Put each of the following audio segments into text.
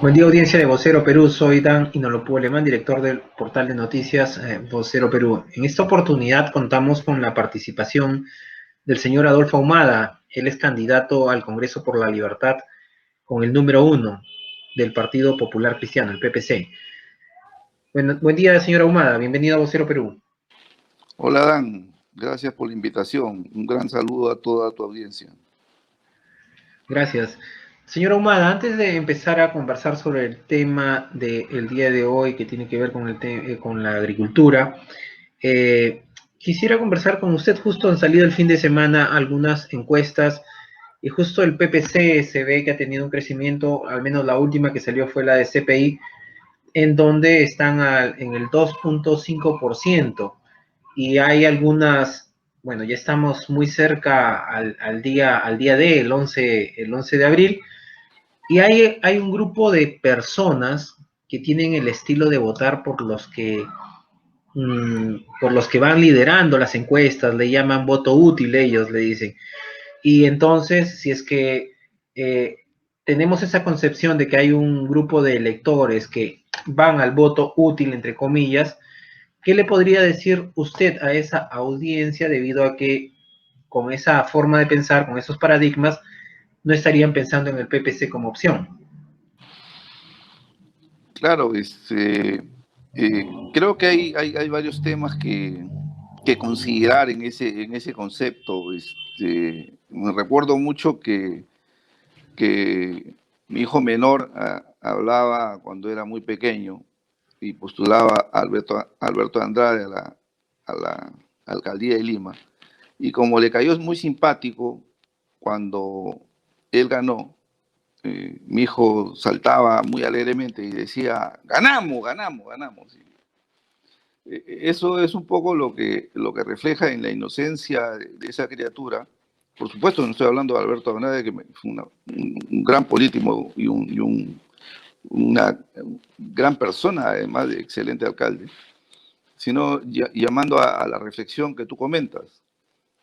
Buen día, audiencia de Vocero Perú. Soy Dan Inolopú Alemán, director del portal de noticias Vocero Perú. En esta oportunidad contamos con la participación del señor Adolfo Ahumada. Él es candidato al Congreso por la Libertad con el número 1 del Partido Popular Cristiano, el PPC. Buen día, señor Ahumada. Bienvenido a Vocero Perú. Hola Dan, gracias por la invitación. Un gran saludo a toda tu audiencia. Gracias. Señor Ahumada, antes de empezar a conversar sobre el tema del día de hoy que tiene que ver con la agricultura, Eh, quisiera conversar con usted. Justo han salido el fin de semana algunas encuestas y justo el PPC se ve que ha tenido un crecimiento, al menos la última que salió fue la de CPI, en donde están en el 2.5% y hay algunas, bueno, ya estamos muy cerca al día de, el 11 de abril, y hay un grupo de personas que tienen el estilo de votar por los que van liderando las encuestas, le llaman voto útil, ellos le dicen. Y entonces, si es que eh, tenemos esa concepción de que hay un grupo de electores que van al voto útil, entre comillas, ¿qué le podría decir usted a esa audiencia debido a que con esa forma de pensar, con esos paradigmas, no estarían pensando en el PPC como opción? Claro, creo que hay varios temas que considerar en ese concepto. Me recuerdo mucho que mi hijo menor hablaba cuando era muy pequeño y postulaba a Alberto Andrade a la alcaldía de Lima. Y como le cayó muy simpático cuando él ganó, mi hijo saltaba muy alegremente y decía, ganamos, ganamos, ganamos. Eso es un poco lo que refleja en la inocencia de esa criatura. Por supuesto, no estoy hablando de Alberto Andrade, que fue un gran político y una gran persona, además de excelente alcalde, sino llamando a la reflexión que tú comentas.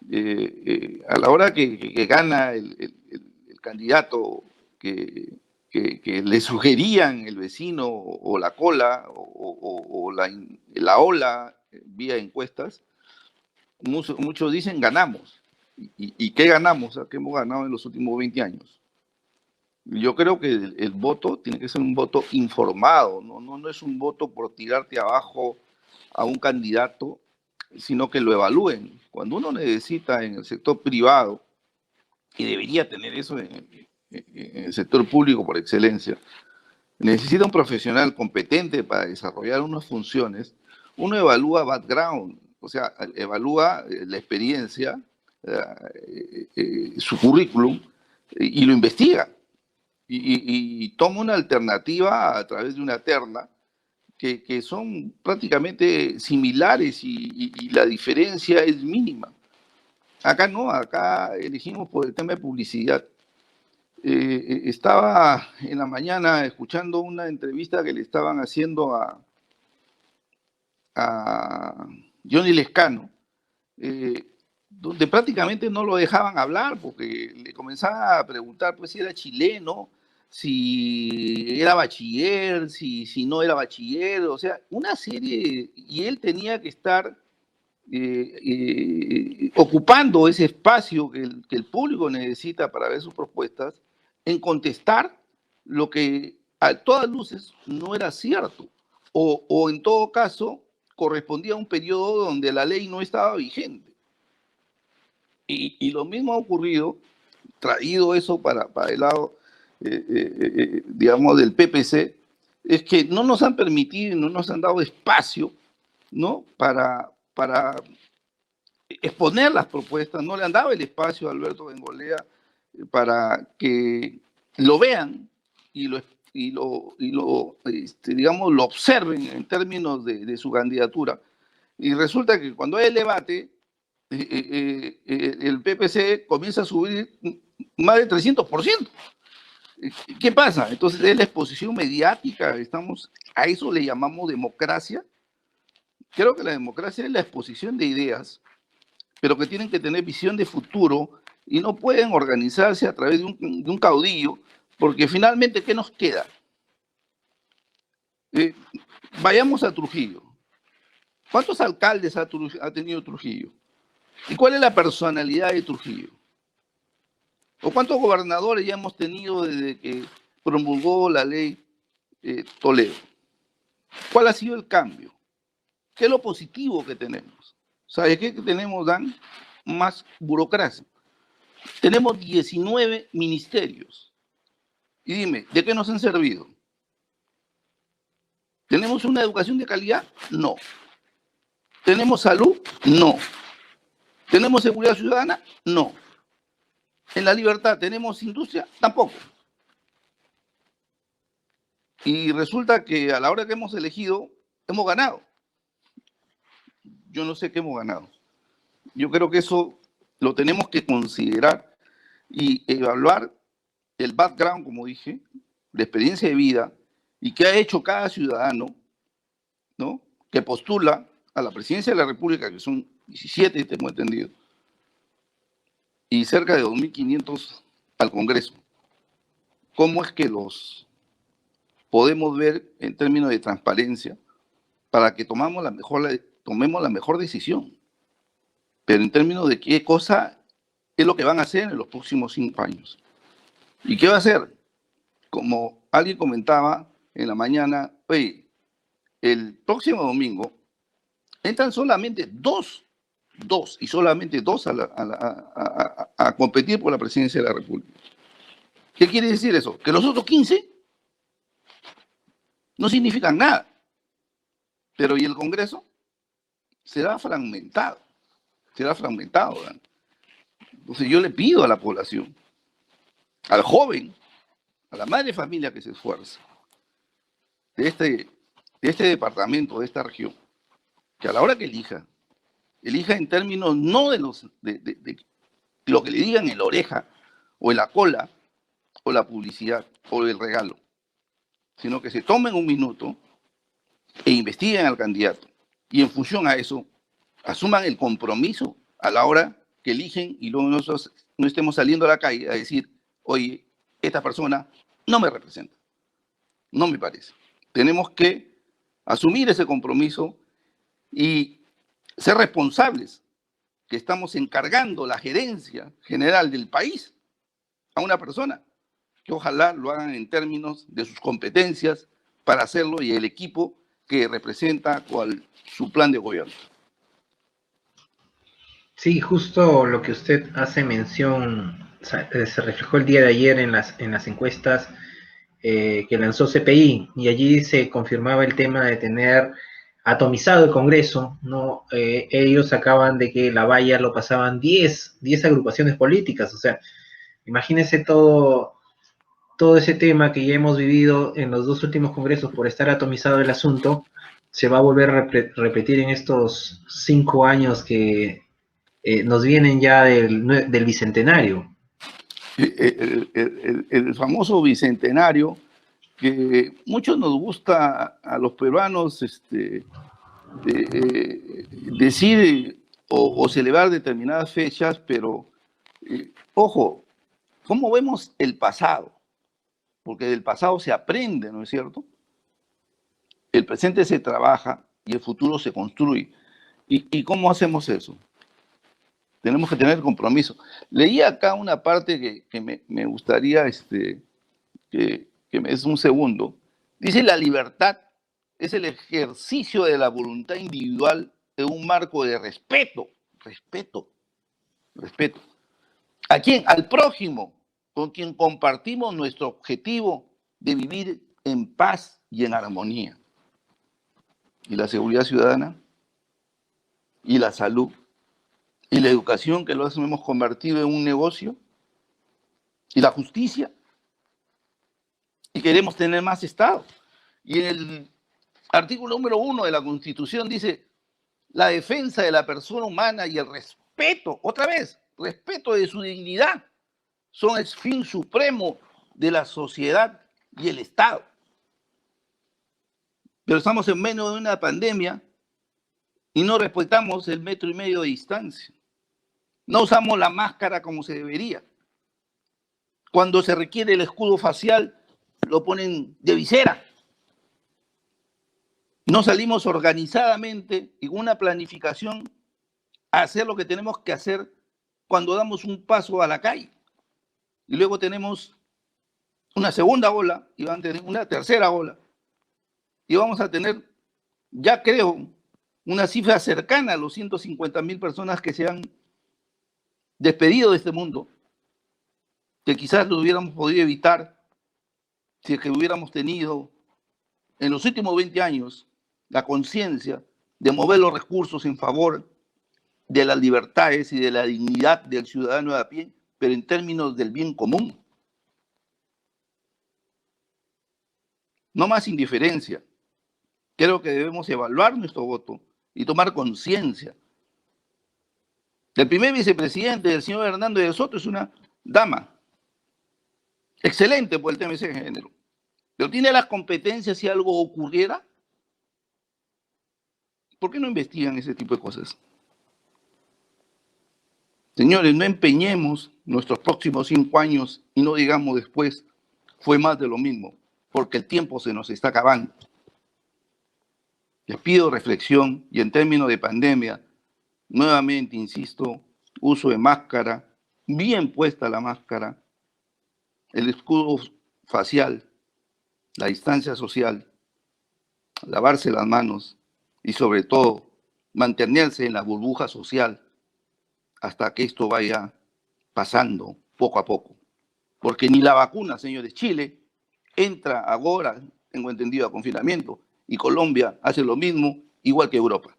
A la hora que gana el candidato que le sugerían el vecino o la cola o la ola vía encuestas, muchos dicen ganamos. ¿Y qué ganamos? ¿Qué hemos ganado en los últimos 20 años? Yo creo que el voto tiene que ser un voto informado, no es un voto por tirarte abajo a un candidato, sino que lo evalúen. Cuando uno necesita en el sector privado, y debería tener eso en el sector público por excelencia, necesita un profesional competente para desarrollar unas funciones, uno evalúa background, o sea, evalúa la experiencia, su currículum, y lo investiga. Y toma una alternativa a través de una terna que son prácticamente similares y la diferencia es mínima. Acá no, acá elegimos por el tema de publicidad. Estaba en la mañana escuchando una entrevista que le estaban haciendo a Johnny Lescano, donde prácticamente no lo dejaban hablar porque le comenzaban a preguntar pues, si era chileno, si era bachiller, si no era bachiller, o sea, una serie, y él tenía que estar ocupando ese espacio que el público necesita para ver sus propuestas, en contestar lo que a todas luces no era cierto, o en todo caso correspondía a un periodo donde la ley no estaba vigente. Y lo mismo ha ocurrido, traído eso para el lado, digamos, del PPC, es que no nos han permitido, no nos han dado espacio, ¿no? Para exponer las propuestas, no le han dado el espacio a Alberto Bengolea para que lo vean y digamos, lo observen en términos de su candidatura. Y resulta que cuando hay el debate, el PPC comienza a subir más de 300%. ¿Qué pasa? Entonces es la exposición mediática, a eso le llamamos democracia. Creo que la democracia es la exposición de ideas, pero que tienen que tener visión de futuro y no pueden organizarse a través de un caudillo Porque finalmente, ¿qué nos queda? Vayamos a Trujillo. ¿Cuántos alcaldes ha tenido Trujillo? ¿Y cuál es la personalidad de Trujillo? ¿O cuántos gobernadores ya hemos tenido desde que promulgó la ley Toledo? ¿Cuál ha sido el cambio? ¿Qué es lo positivo que tenemos? ¿Sabes qué tenemos, Dan? Más burocracia. Tenemos 19 ministerios. Y dime, ¿de qué nos han servido? ¿Tenemos una educación de calidad? No. ¿Tenemos salud? No. ¿Tenemos seguridad ciudadana? No. ¿En la libertad tenemos industria? Tampoco. Y resulta que a la hora que hemos elegido, hemos ganado. Yo no sé qué hemos ganado. Yo creo que eso lo tenemos que considerar y evaluar el background, como dije, la experiencia de vida y qué ha hecho cada ciudadano, ¿no?, que postula a la presidencia de la República, que son 17, tengo entendido, y cerca de 2.500 al Congreso. ¿Cómo es que los podemos ver en términos de transparencia para que tomemos la mejor decisión? Pero en términos de qué cosa es lo que van a hacer en los próximos 5 años. ¿Y qué va a hacer? Como alguien comentaba en la mañana, oye, el próximo domingo entran solamente dos y solamente dos a competir por la presidencia de la República. ¿Qué quiere decir eso? Que los otros 15 no significan nada. Pero ¿y el Congreso? Será fragmentado. Será fragmentado, ¿verdad? Entonces yo le pido a la población, al joven, a la madre de familia que se esfuerza, de este departamento, de esta región, que a la hora que elija en términos no de lo que le digan en la oreja, o en la cola, o la publicidad, o el regalo, sino que se tomen un minuto e investiguen al candidato. Y en función a eso, asuman el compromiso a la hora que eligen y luego nosotros no estemos saliendo a la calle a decir, oye, esta persona no me representa. No me parece. Tenemos que asumir ese compromiso y ser responsables, que estamos encargando la gerencia general del país a una persona, que ojalá lo hagan en términos de sus competencias para hacerlo y el equipo que representa su plan de gobierno. Sí, justo lo que usted hace mención se reflejó el día de ayer en las encuestas que lanzó CPI, y allí se confirmaba el tema de tener atomizado el Congreso, ¿no? Ellos acaban de que la valla lo pasaban 10 agrupaciones políticas, o sea, imagínense todo ese tema que ya hemos vivido en los 2 últimos congresos por estar atomizado el asunto, se va a volver a repetir en estos 5 años que nos vienen ya del bicentenario. El famoso bicentenario, que muchos nos gusta a los peruanos decir o celebrar determinadas fechas, pero ojo, ¿cómo vemos el pasado? Porque del pasado se aprende, ¿no es cierto? El presente se trabaja y el futuro se construye. ¿Y cómo hacemos eso? Tenemos que tener compromiso. Leí acá una parte que me gustaría que me des un segundo. Dice: la libertad es el ejercicio de la voluntad individual en un marco de respeto. Respeto. ¿A quién? Al prójimo, con quien compartimos nuestro objetivo de vivir en paz y en armonía. ¿Y la seguridad ciudadana? ¿Y la salud? ¿Y la educación, que lo hemos convertido en un negocio? ¿Y la justicia? Y queremos tener más Estado. Y en el artículo número 1 de la Constitución dice: la defensa de la persona humana y el respeto, otra vez, respeto de su dignidad, son el fin supremo de la sociedad y el Estado. Pero estamos en medio de una pandemia y no respetamos el 1,5 metros de distancia. No usamos la máscara como se debería. Cuando se requiere el escudo facial, lo ponen de visera. No salimos organizadamente y con una planificación a hacer lo que tenemos que hacer cuando damos un paso a la calle. Y luego tenemos una segunda ola y van a tener una tercera ola. Y vamos a tener, ya creo, una cifra cercana a los 150.000 personas que se han despedido de este mundo, que quizás lo hubiéramos podido evitar si es que hubiéramos tenido en los últimos 20 años la conciencia de mover los recursos en favor de las libertades y de la dignidad del ciudadano de a pie, pero en términos del bien común. No más indiferencia. Creo que debemos evaluar nuestro voto y tomar conciencia. El primer vicepresidente, el señor Hernando de Soto, es una dama excelente por el tema de género, pero tiene las competencias si algo ocurriera. ¿Por qué no investigan ese tipo de cosas? Señores, no empeñemos nuestros próximos 5 años y no digamos después, fue más de lo mismo, porque el tiempo se nos está acabando. Les pido reflexión y en términos de pandemia, nuevamente insisto, uso de máscara, bien puesta la máscara, el escudo facial, la distancia social, lavarse las manos y sobre todo mantenerse en la burbuja social hasta que esto vaya pasando poco a poco. Porque ni la vacuna, señores, Chile entra ahora, tengo entendido, a confinamiento y Colombia hace lo mismo, igual que Europa.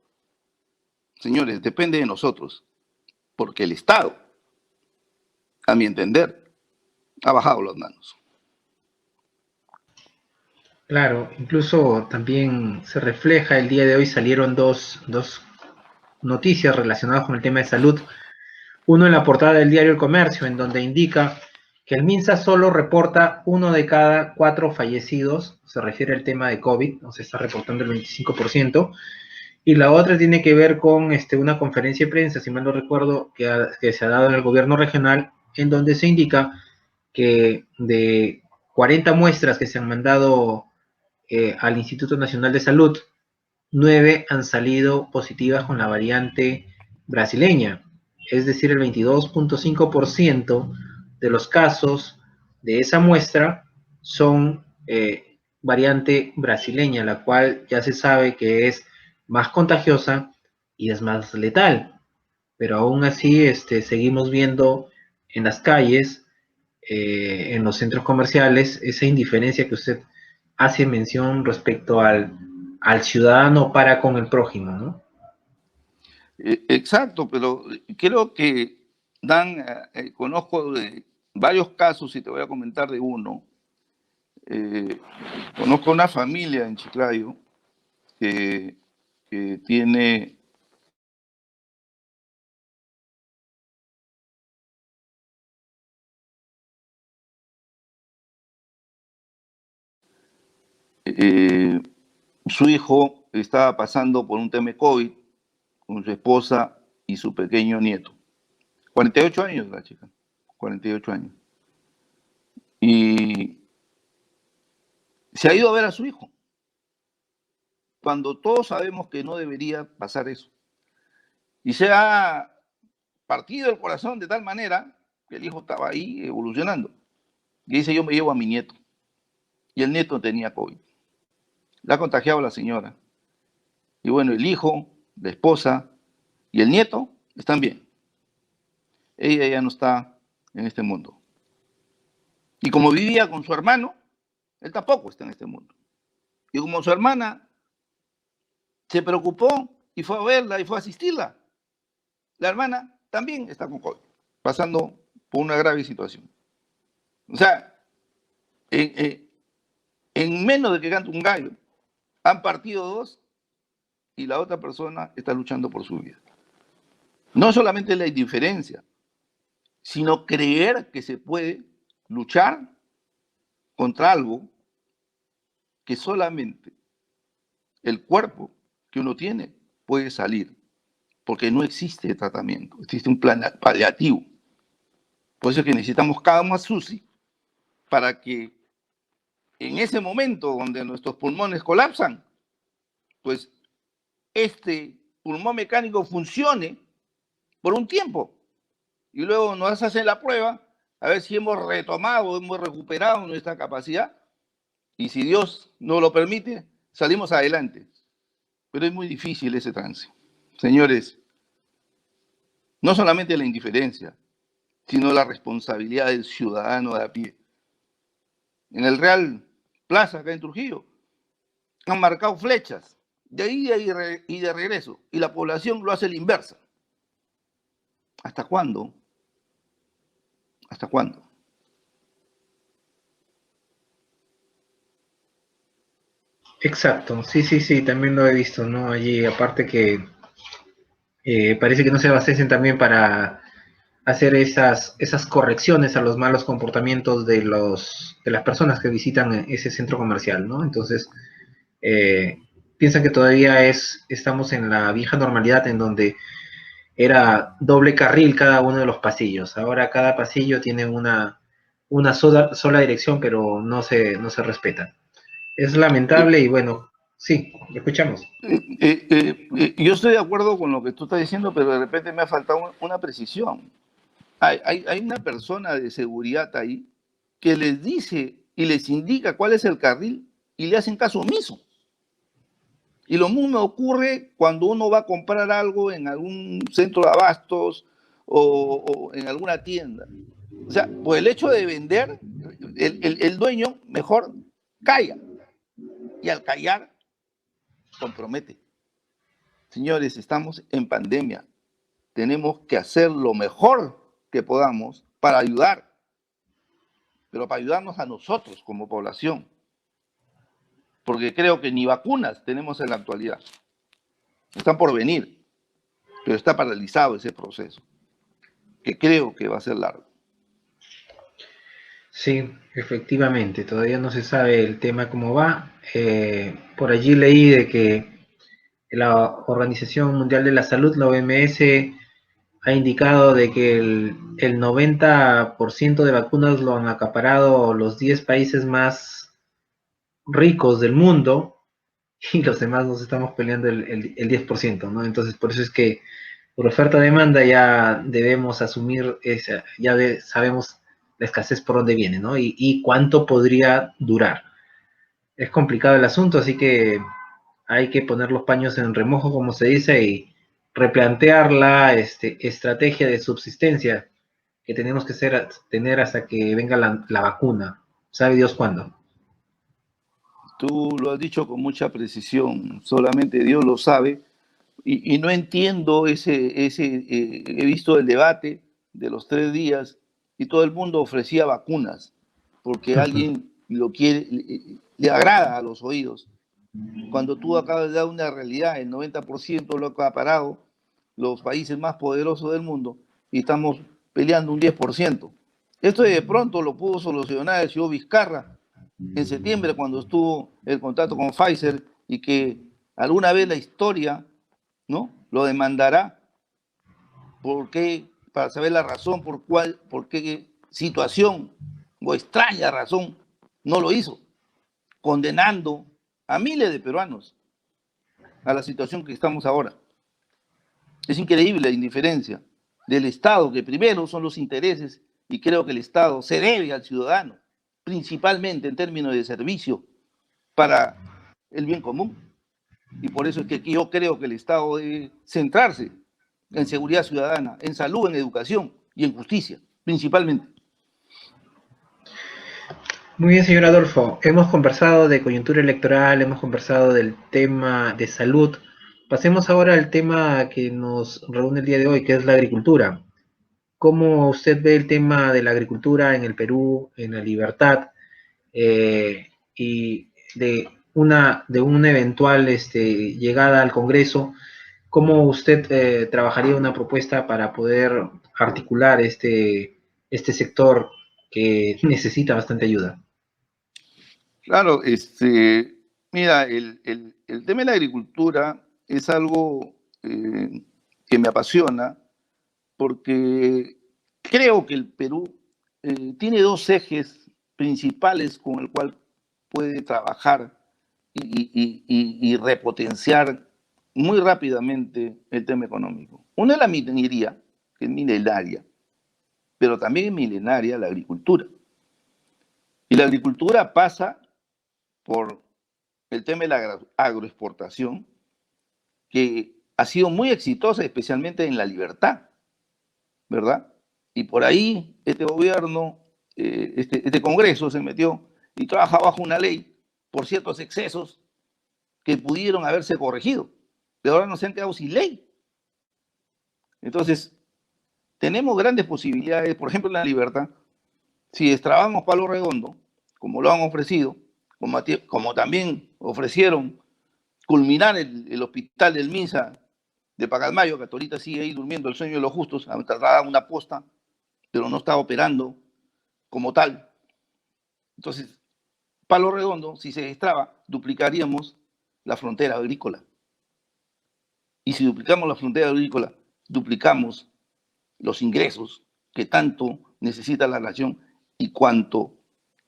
Señores, depende de nosotros, porque el Estado, a mi entender, ha bajado las manos. Claro, incluso también se refleja, el día de hoy salieron dos noticias relacionadas con el tema de salud. Uno en la portada del diario El Comercio, en donde indica que el MINSA solo reporta 1 de cada 4 fallecidos, se refiere al tema de COVID, no se está reportando el 25%, y la otra tiene que ver con una conferencia de prensa, si mal no recuerdo, que se ha dado en el gobierno regional, en donde se indica que de 40 muestras que se han mandado al Instituto Nacional de Salud, 9 han salido positivas con la variante brasileña, es decir, el 22.5% de los casos de esa muestra son variante brasileña, la cual ya se sabe que es más contagiosa y es más letal, pero aún así seguimos viendo en las calles, en los centros comerciales, esa indiferencia que usted hace mención respecto al ciudadano para con el prójimo, ¿no? Exacto, pero creo que conozco de varios casos y te voy a comentar de uno. Conozco una familia en Chiclayo que tiene su hijo estaba pasando por un tema de COVID con su esposa y su pequeño nieto. 48 años la chica, 48 años. Y se ha ido a ver a su hijo, cuando todos sabemos que no debería pasar eso. Y se ha partido el corazón de tal manera que el hijo estaba ahí evolucionando. Y dice, yo me llevo a mi nieto. Y el nieto tenía COVID. La ha contagiado la señora. Y bueno, el hijo, la esposa y el nieto están bien. Ella ya no está en este mundo. Y como vivía con su hermano, él tampoco está en este mundo. Y como su hermana se preocupó y fue a verla y fue a asistirla, la hermana también está con COVID, pasando por una grave situación. O sea, en menos de que cante un gallo, han partido dos y la otra persona está luchando por su vida. No solamente la indiferencia, sino creer que se puede luchar contra algo que solamente el cuerpo que uno tiene puede salir, porque no existe tratamiento, existe un plan paliativo. Por eso es que necesitamos camas UCI para que en ese momento donde nuestros pulmones colapsan, pues este pulmón mecánico funcione por un tiempo y luego nos hacen la prueba a ver si hemos retomado, hemos recuperado nuestra capacidad y si Dios nos lo permite, salimos adelante. Pero es muy difícil ese trance. Señores, no solamente la indiferencia, sino la responsabilidad del ciudadano de a pie. En el Real Plaza, acá en Trujillo, han marcado flechas de ida y de regreso, y la población lo hace a la inversa. ¿Hasta cuándo? ¿Hasta cuándo? Exacto, sí, sí, sí, también lo he visto, ¿no? Allí, aparte que parece que no se abastecen también para hacer esas correcciones a los malos comportamientos de las personas que visitan ese centro comercial, ¿no? Entonces, eh, piensan que todavía estamos en la vieja normalidad en donde era doble carril cada uno de los pasillos. Ahora cada pasillo tiene una sola dirección, pero no se respeta. Es lamentable y bueno, sí, lo escuchamos. Yo estoy de acuerdo con lo que tú estás diciendo, pero de repente me ha faltado una precisión. Hay una persona de seguridad ahí que les dice y les indica cuál es el carril y le hacen caso omiso. Y lo mismo ocurre cuando uno va a comprar algo en algún centro de abastos o en alguna tienda. O sea, por el hecho de vender, el dueño mejor calla. Y al callar, compromete. Señores, estamos en pandemia. Tenemos que hacer lo mejor que podamos para ayudar, pero para ayudarnos a nosotros como población. Porque creo que ni vacunas tenemos en la actualidad. Están por venir, pero está paralizado ese proceso, que creo que va a ser largo. Sí, efectivamente, todavía no se sabe el tema cómo va. Por allí leí de que la Organización Mundial de la Salud, la OMS, ha indicado de que el 90% de vacunas lo han acaparado los 10 países más ricos del mundo y los demás nos estamos peleando el 10%, ¿no? Entonces, por eso es que por oferta-demanda ya debemos asumir esa, sabemos la escasez por dónde viene, ¿no? Y cuánto podría durar. Es complicado el asunto, así que hay que poner los paños en remojo, como se dice, y replantear la estrategia de subsistencia que tenemos que tener hasta que venga la vacuna. ¿Sabe Dios cuándo? Tú lo has dicho con mucha precisión, solamente Dios lo sabe, y no entiendo he visto el debate de los 3 días y todo el mundo ofrecía vacunas porque alguien lo quiere, le agrada a los oídos. Cuando tú acabas de dar una realidad, el 90% lo ha acaparado los países más poderosos del mundo y estamos peleando un 10%. Esto de pronto lo pudo solucionar el señor Vizcarra en septiembre cuando estuvo el contrato con Pfizer y que alguna vez la historia, ¿no?, lo demandará para saber la razón por qué situación o extraña razón no lo hizo, condenando a miles de peruanos a la situación que estamos ahora. Es increíble la indiferencia del Estado, que primero son los intereses, y creo que el Estado se debe al ciudadano, principalmente en términos de servicio para el bien común. Y por eso es que yo creo que el Estado debe centrarse en seguridad ciudadana, en salud, en educación y en justicia, principalmente. Muy bien, señor Adolfo. Hemos conversado de coyuntura electoral, hemos conversado del tema de salud. Pasemos ahora al tema que nos reúne el día de hoy, que es la agricultura. ¿Cómo usted ve el tema de la agricultura en el Perú, en la libertad, y de una eventual llegada al Congreso? ¿Cómo usted trabajaría una propuesta para poder articular este sector que necesita bastante ayuda? Claro, mira, el tema de la agricultura es algo que me apasiona porque creo que el Perú tiene dos ejes principales con el cual puede trabajar y repotenciar muy rápidamente el tema económico. Una es la minería, que es milenaria, pero también es milenaria la agricultura. Y la agricultura pasa por el tema de la agroexportación, que ha sido muy exitosa, especialmente en La Libertad, ¿verdad? Y por ahí este gobierno, este Congreso se metió y trabaja bajo una ley por ciertos excesos que pudieron haberse corregido, pero ahora nos han quedado sin ley. Entonces, tenemos grandes posibilidades, por ejemplo, en La Libertad, si destrabamos Palo Redondo, como lo han ofrecido, como también ofrecieron culminar el hospital del MINSA de Pacalmayo, que hasta ahorita sigue ahí durmiendo el sueño de los justos, han trasladado una posta, pero no está operando como tal. Entonces, Palo Redondo, si se destraba, duplicaríamos la frontera agrícola. Y si duplicamos la frontera agrícola, duplicamos los ingresos que tanto necesita la nación y cuánto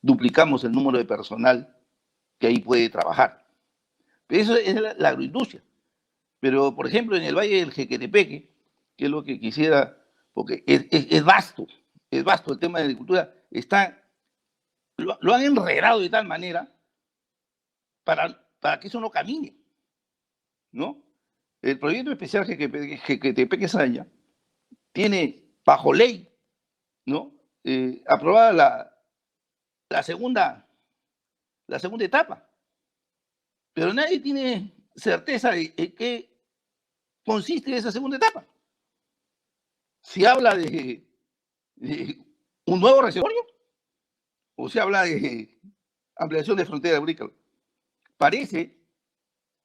duplicamos el número de personal que ahí puede trabajar. Eso es la agroindustria. Pero, por ejemplo, en el Valle del Jequetepeque, que es lo que quisiera, porque es vasto el tema de agricultura, lo han enredado de tal manera para que eso no camine, ¿no? El proyecto especial Jequetepeque-Saña tiene bajo ley, ¿no? Aprobada la segunda etapa, pero nadie tiene certeza de qué consiste esa segunda etapa. Si habla de un nuevo reservorio o se habla de ampliación de frontera agrícola. Parece,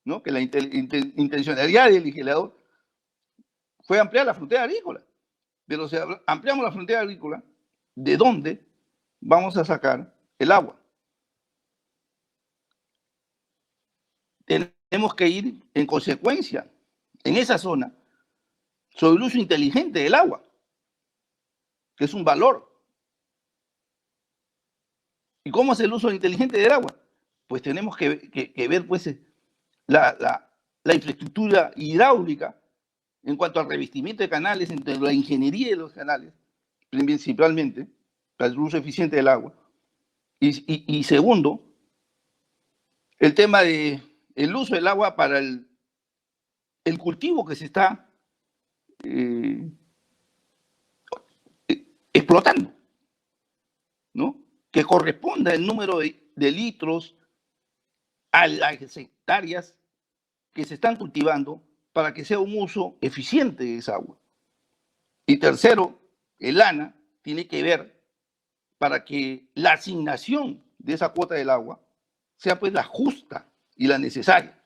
¿no?, que la intencionalidad del legislador fue ampliar la frontera agrícola, pero si ampliamos la frontera agrícola, ¿de dónde vamos a sacar el agua? Tenemos que ir en consecuencia en esa zona sobre el uso inteligente del agua, que es un valor. ¿Y cómo es el uso inteligente del agua? Pues tenemos que ver pues, la infraestructura hidráulica en cuanto al revestimiento de canales, entre la ingeniería de los canales, principalmente, para el uso eficiente del agua. Y segundo, el tema del uso del agua para el cultivo que se está explotando, ¿no? Que corresponda el número de litros a las hectáreas que se están cultivando para que sea un uso eficiente de esa agua. Y tercero, el ANA tiene que ver para que la asignación de esa cuota del agua sea pues la justa y la necesaria.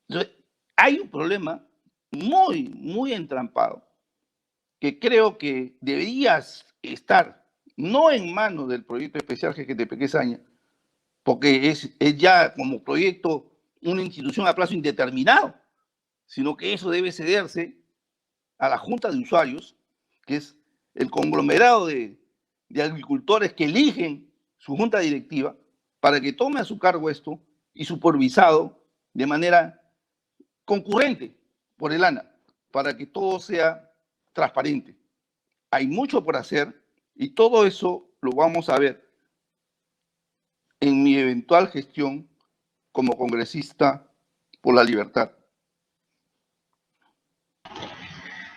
Entonces, hay un problema muy, muy entrampado que creo que debería estar no en manos del proyecto especial Jequetepeque-Saña, porque es ya como proyecto una institución a plazo indeterminado, sino que eso debe cederse a la Junta de Usuarios, que es el conglomerado de agricultores que eligen su junta directiva para que tome a su cargo esto y supervisado de manera concurrente por el ANA, para que todo sea transparente. Hay mucho por hacer y todo eso lo vamos a ver en mi eventual gestión como congresista por la libertad.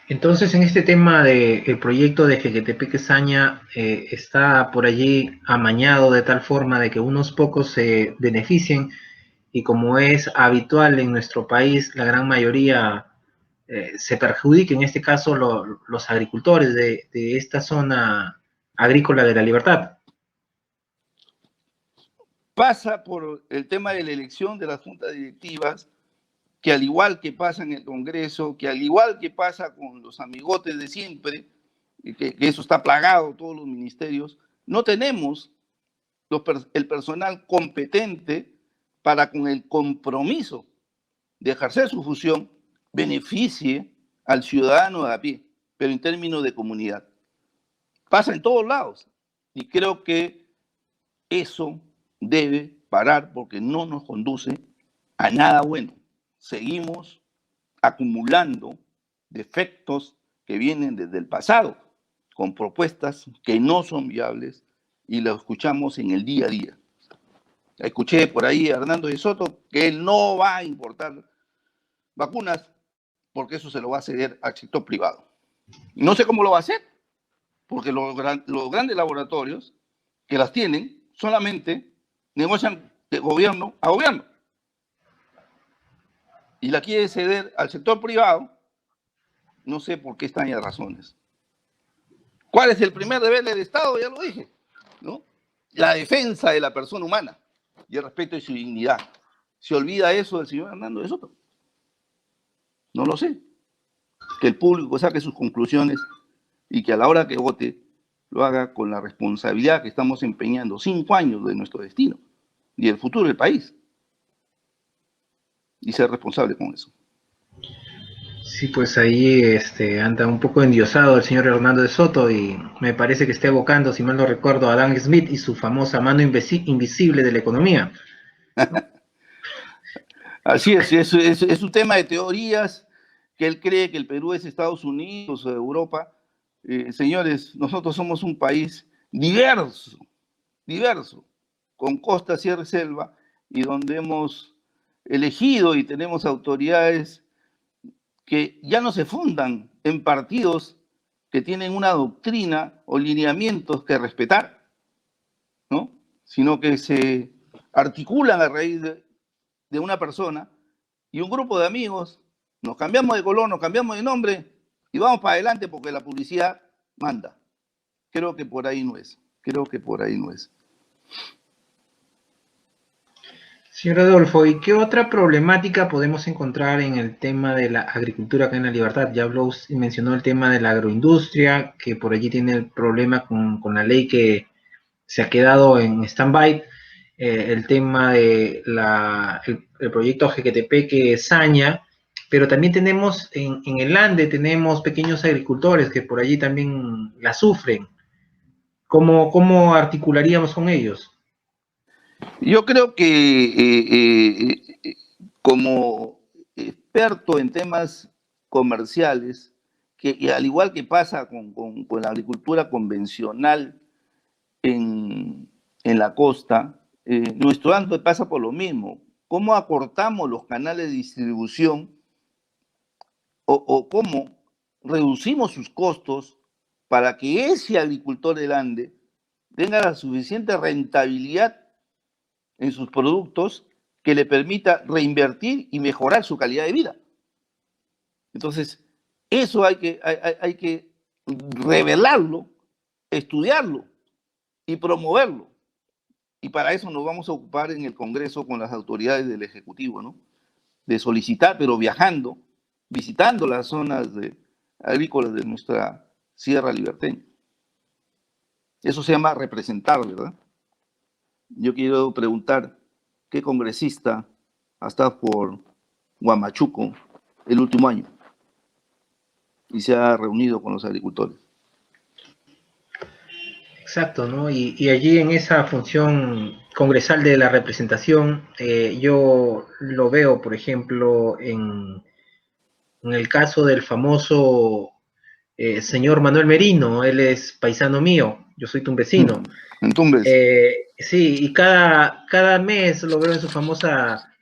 Entonces, en este tema del proyecto de Jequetepeque-Saña, está por allí amañado de tal forma de que unos pocos se beneficien y, como es habitual en nuestro país, la gran mayoría se perjudique, en este caso los agricultores de esta zona agrícola de La Libertad. Pasa por el tema de la elección de las juntas directivas, que al igual que pasa en el Congreso, que al igual que pasa con los amigotes de siempre, que eso está plagado, todos los ministerios, no tenemos el personal competente para, con el compromiso de ejercer su función, beneficie al ciudadano de a pie, pero en términos de comunidad. Pasa en todos lados y creo que Eso debe parar porque no nos conduce a nada bueno. Seguimos acumulando defectos que vienen desde el pasado, con propuestas que no son viables y lo escuchamos en el día a día. Escuché por ahí a Hernando de Soto que él no va a importar vacunas porque eso se lo va a ceder al sector privado. No sé cómo lo va a hacer, porque los grandes laboratorios que las tienen solamente negocian de gobierno a gobierno y la quiere ceder al sector privado, no sé por qué extrañas razones. ¿Cuál es el primer deber del Estado? Ya lo dije, ¿no? La defensa de la persona humana y el respeto de su dignidad. ¿Se olvida eso del señor Hernando de Soto? No lo sé. Que el público saque sus conclusiones y que a la hora que vote lo haga con la responsabilidad que estamos empeñando 5 años de nuestro destino y el futuro del país. Y ser responsable con eso. Sí, pues ahí anda un poco endiosado el señor Hernando de Soto y me parece que está evocando, si mal no recuerdo, a Adam Smith y su famosa mano invisible de la economía, ¿no? Así es un tema de teorías, que él cree que el Perú es Estados Unidos o Europa. Señores, nosotros somos un país diverso, con costa, sierra y selva, y donde hemos elegido y tenemos autoridades que ya no se fundan en partidos que tienen una doctrina o lineamientos que respetar, ¿no? Sino que se articulan a raíz de una persona y un grupo de amigos, nos cambiamos de color, nos cambiamos de nombre y vamos para adelante porque la publicidad manda. Creo que por ahí no es. Señor Adolfo, ¿y qué otra problemática podemos encontrar en el tema de la agricultura acá en La Libertad? Ya habló y mencionó el tema de la agroindustria, que por allí tiene el problema con la ley que se ha quedado en stand-by, el tema de el proyecto Jequetepeque Saña, pero también tenemos en el Ande, tenemos pequeños agricultores que por allí también la sufren. ¿Cómo articularíamos con ellos? Yo creo que como experto en temas comerciales, y al igual que pasa con la agricultura convencional en la costa, nuestro ANDE pasa por lo mismo. ¿Cómo acortamos los canales de distribución o cómo reducimos sus costos para que ese agricultor del Ande tenga la suficiente rentabilidad en sus productos que le permita reinvertir y mejorar su calidad de vida? Entonces, eso hay que revelarlo, estudiarlo y promoverlo. Y para eso nos vamos a ocupar en el Congreso con las autoridades del Ejecutivo, ¿no? De solicitar, pero viajando, visitando las zonas agrícolas de nuestra Sierra Liberteña. Eso se llama representar, ¿verdad? Yo quiero preguntar, ¿qué congresista ha estado por Huamachuco el último año y se ha reunido con los agricultores? Exacto, ¿no? Y allí en esa función congresal de la representación, yo lo veo, por ejemplo, en el caso del famoso señor Manuel Merino. Él es paisano mío, yo soy tumbesino. Entonces, Sí, y cada mes lo veo en su famosa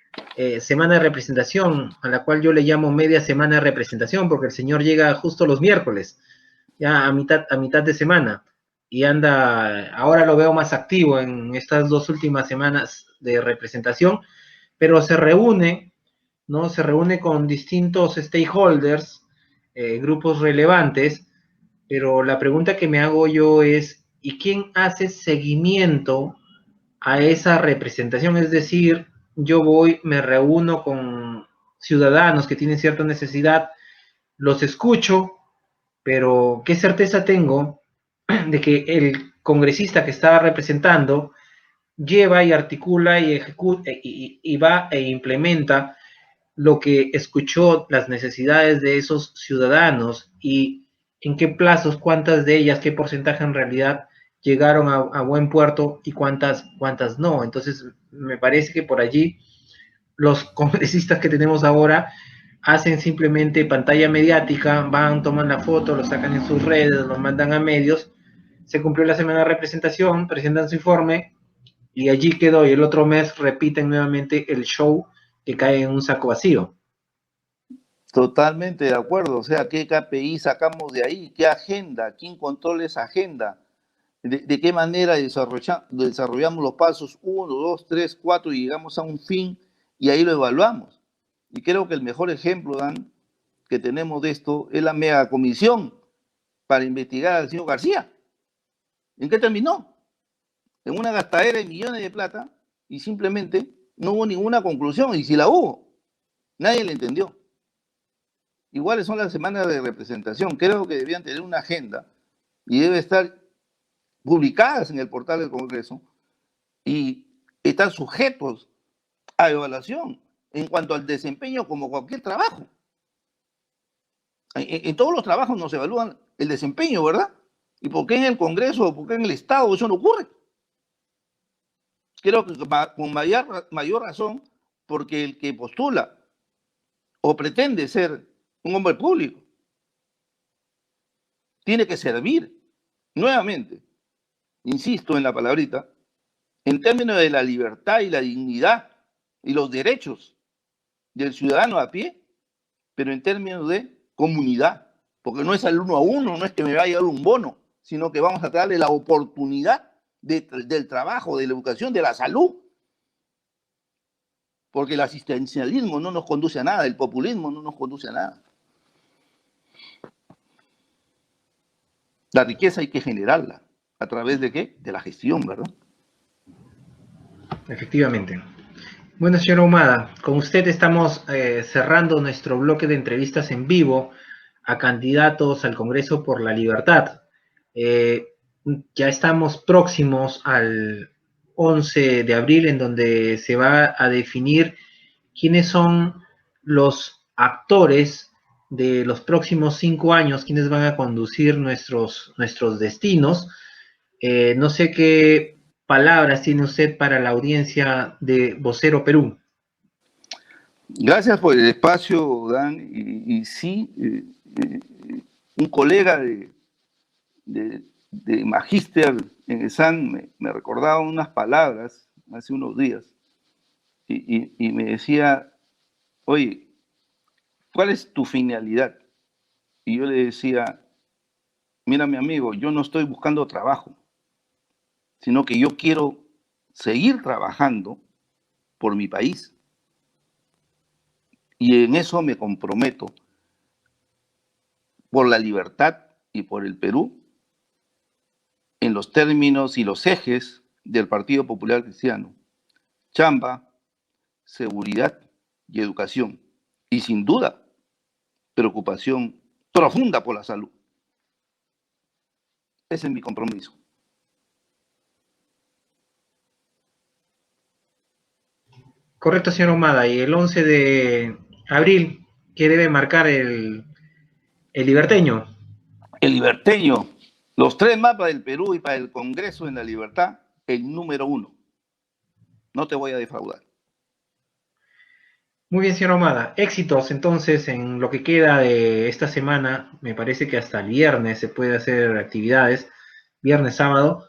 semana de representación, a la cual yo le llamo media semana de representación, porque el señor llega justo los miércoles, ya a mitad de semana, y anda, ahora lo veo más activo en estas 2 últimas semanas de representación, pero se reúne, ¿no? Se reúne con distintos stakeholders, grupos relevantes, pero la pregunta que me hago yo es, ¿y quién hace seguimiento a esa representación? Es decir, yo voy, me reúno con ciudadanos que tienen cierta necesidad, los escucho, pero ¿qué certeza tengo de que el congresista que está representando lleva y articula y ejecuta y va e implementa lo que escuchó, las necesidades de esos ciudadanos, y en qué plazos, cuántas de ellas, qué porcentaje en realidad llegaron a buen puerto y cuántas no. Entonces, me parece que por allí los congresistas que tenemos ahora hacen simplemente pantalla mediática, van, toman la foto, lo sacan en sus redes, lo mandan a medios, se cumplió la semana de representación, presentan su informe y allí quedó, y el otro mes repiten nuevamente el show que cae en un saco vacío. Totalmente de acuerdo. O sea, ¿qué KPI sacamos de ahí? ¿Qué agenda? ¿Quién controla esa agenda? ¿De qué manera desarrollamos los pasos 1, 2, 3, 4 y llegamos a un fin y ahí lo evaluamos? Y creo que el mejor ejemplo, Dan, que tenemos de esto es la megacomisión para investigar al señor García. ¿En qué terminó? En una gastadera de millones de plata y simplemente no hubo ninguna conclusión. Y si la hubo, nadie la entendió. Iguales son las semanas de representación. Creo que debían tener una agenda y debe estar publicadas en el portal del Congreso y están sujetos a evaluación en cuanto al desempeño como cualquier trabajo. En todos los trabajos nos evalúan el desempeño, ¿verdad? ¿Y por qué en el Congreso o por qué en el Estado eso no ocurre? Creo que con mayor razón, porque el que postula o pretende ser un hombre público tiene que servir nuevamente, insisto en la palabrita, en términos de la libertad y la dignidad y los derechos del ciudadano a pie, pero en términos de comunidad, porque no es al 1 a 1, no es que me vaya a dar un bono, sino que vamos a darle la oportunidad del trabajo, de la educación, de la salud, porque el asistencialismo no nos conduce a nada, el populismo no nos conduce a nada. La riqueza hay que generarla. ¿A través de qué? De la gestión, ¿verdad? Efectivamente. Bueno, señor Ahumada, con usted estamos cerrando nuestro bloque de entrevistas en vivo a candidatos al Congreso por la Libertad. Ya estamos próximos al 11 de abril, en donde se va a definir quiénes son los actores de los próximos 5 años, quiénes van a conducir nuestros destinos. No sé qué palabras tiene usted para la audiencia de Vocero Perú. Gracias por el espacio, Dan. Y sí, un colega de magíster en el SAN me recordaba unas palabras hace unos días y me decía, oye, ¿cuál es tu finalidad? Y yo le decía, mira mi amigo, yo no estoy buscando trabajo, sino que yo quiero seguir trabajando por mi país. Y en eso me comprometo por la libertad y por el Perú en los términos y los ejes del Partido Popular Cristiano. Chamba, seguridad y educación. Y sin duda, preocupación profunda por la salud. Ese es mi compromiso. Correcto, señor Ahumada. Y el 11 de abril, ¿qué debe marcar el liberteño? El liberteño, los 3 mapas del Perú y para el Congreso en la Libertad, el número 1. No te voy a defraudar. Muy bien, señor Ahumada. Éxitos entonces en lo que queda de esta semana. Me parece que hasta el viernes se puede hacer actividades. Viernes, sábado.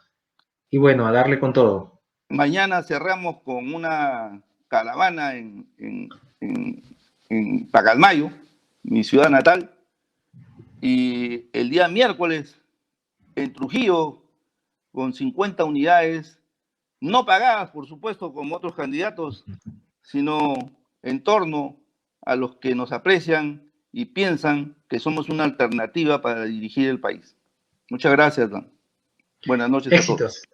Y bueno, a darle con todo. Mañana cerramos con una caravana en Pacalmayo, mi ciudad natal. Y el día miércoles en Trujillo, con 50 unidades, no pagadas, por supuesto, como otros candidatos, sino en torno a los que nos aprecian y piensan que somos una alternativa para dirigir el país. Muchas gracias, Dan. Buenas noches a todos. Éxitos.